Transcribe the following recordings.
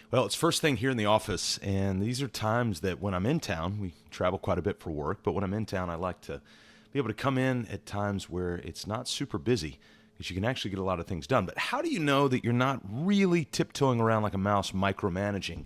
Well, it's first thing here in the office, and these are times that when I'm in town, we travel quite a bit for work, but when I'm in town, I like to be able to come in at times where it's not super busy because you can actually get a lot of things done. But how do you know that you're not really tiptoeing around like a mouse, micromanaging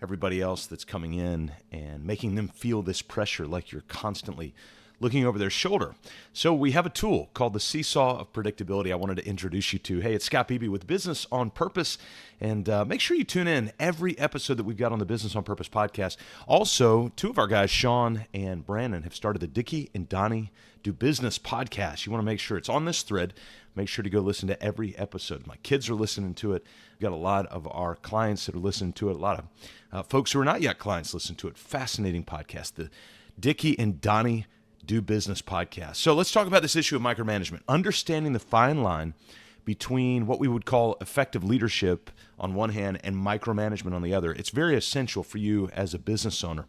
everybody else that's coming in and making them feel this pressure like you're constantly looking over their shoulder? So we have a tool called the Seesaw of Predictability I wanted to introduce you to. Hey, it's Scott Beebe with Business on Purpose, and make sure you tune in every episode that we've got on the Business on Purpose podcast. Also, two of our guys, Sean and Brandon, have started the Dickie and Donnie Do Business podcast. You want to make sure it's on this thread. Make sure to go listen to every episode. My kids are listening to it. We've got a lot of our clients that are listening to it. A lot of folks who are not yet clients listen to it. Fascinating podcast, the Dickie and Donnie Do Business podcast. So let's talk about this issue of micromanagement. Understanding the fine line between what we would call effective leadership on one hand and micromanagement on the other. It's very essential for you as a business owner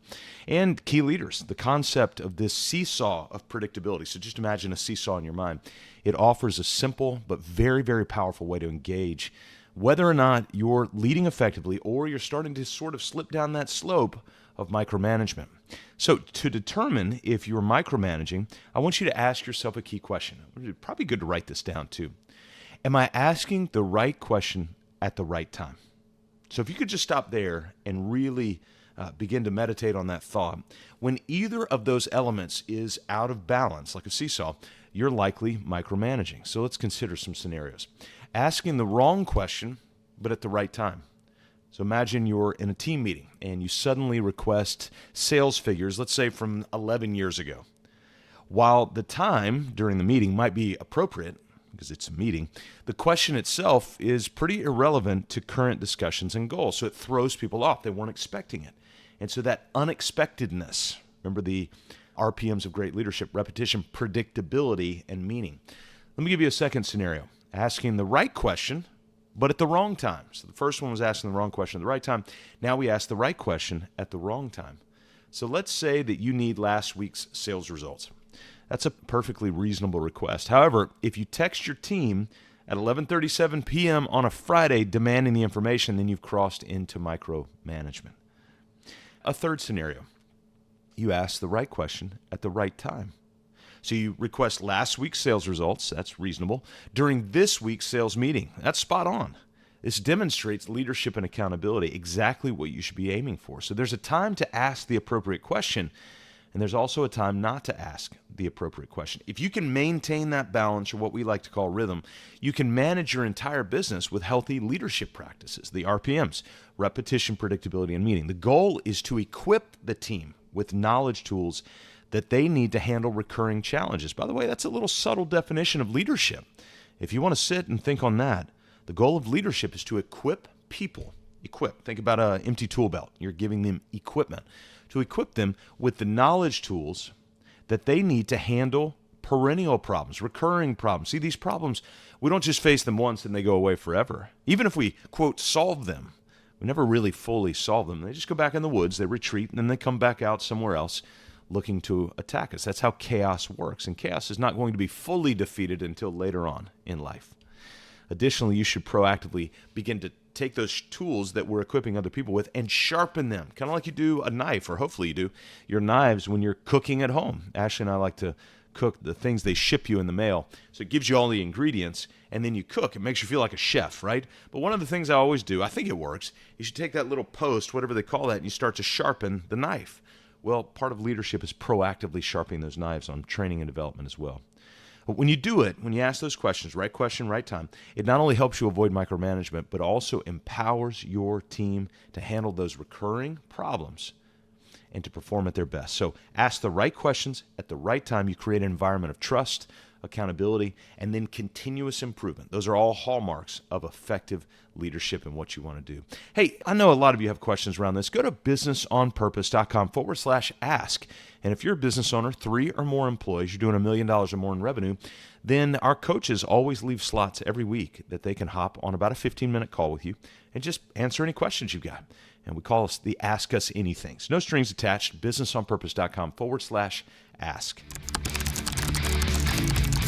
and key leaders. The concept of this seesaw of predictability. So just imagine a seesaw in your mind. It offers a simple but very, very powerful way to engage whether or not you're leading effectively or you're starting to sort of slip down that slope of micromanagement. So to determine if you're micromanaging, I want you to ask yourself a key question. It's probably good to write this down too. Am I asking the right question at the right time? So if you could just stop there and really begin to meditate on that thought. When either of those elements is out of balance, like a seesaw, you're likely micromanaging. So let's consider some scenarios. Asking the wrong question, but at the right time. So imagine you're in a team meeting and you suddenly request sales figures, let's say from 11 years ago. While the time during the meeting might be appropriate, because it's a meeting, the question itself is pretty irrelevant to current discussions and goals. So it throws people off. They weren't expecting it. And so that unexpectedness, remember the RPMs of great leadership: repetition, predictability, and meaning. Let me give you a second scenario. Asking the right question, but at the wrong time. So the first one was asking the wrong question at the right time. Now we ask the right question at the wrong time. So let's say that you need last week's sales results. That's a perfectly reasonable request. However, if you text your team at 11:37 p.m. on a Friday demanding the information, then you've crossed into micromanagement. A third scenario. You ask the right question at the right time. So you request last week's sales results, that's reasonable, during this week's sales meeting. That's spot on. This demonstrates leadership and accountability, exactly what you should be aiming for. So there's a time to ask the appropriate question, and there's also a time not to ask the appropriate question. If you can maintain that balance, or what we like to call rhythm, you can manage your entire business with healthy leadership practices, the RPMs, repetition, predictability, and meaning. The goal is to equip the team with knowledge tools that they need to handle recurring challenges. By the way, that's a little subtle definition of leadership. If you want to sit and think on that, the goal of leadership is to equip people. Equip. Think about an empty tool belt. You're giving them equipment. To equip them with the knowledge tools that they need to handle perennial problems, recurring problems. See, these problems, we don't just face them once and they go away forever. Even if we, quote, solve them, we never really fully solve them. They just go back in the woods, they retreat, and then they come back out somewhere else looking to attack us. That's how chaos works, and chaos is not going to be fully defeated until later on in life. Additionally, you should proactively begin to take those tools that we're equipping other people with and sharpen them, kind of like you do a knife, or hopefully you do your knives when you're cooking at home. Ashley and I like to cook the things they ship you in the mail. So it gives you all the ingredients, and then you cook. It makes you feel like a chef, right? But one of the things I always do, I think it works, is you take that little post, whatever they call that, and you start to sharpen the knife. Well, part of leadership is proactively sharpening those knives on training and development as well. But when you do it, when you ask those questions, right question, right time, it not only helps you avoid micromanagement, but also empowers your team to handle those recurring problems and to perform at their best. So ask the right questions at the right time. You create an environment of trust, accountability, and then continuous improvement. Those are all hallmarks of effective leadership and what you want to do. Hey, I know a lot of you have questions around this. Go to businessonpurpose.com/ask. And if you're a business owner, 3 or more employees, you're doing $1 million or more in revenue, then our coaches always leave slots every week that they can hop on about a 15-minute call with you and just answer any questions you've got. And we call us the Ask Us Anythings. No strings attached, businessonpurpose.com/ask.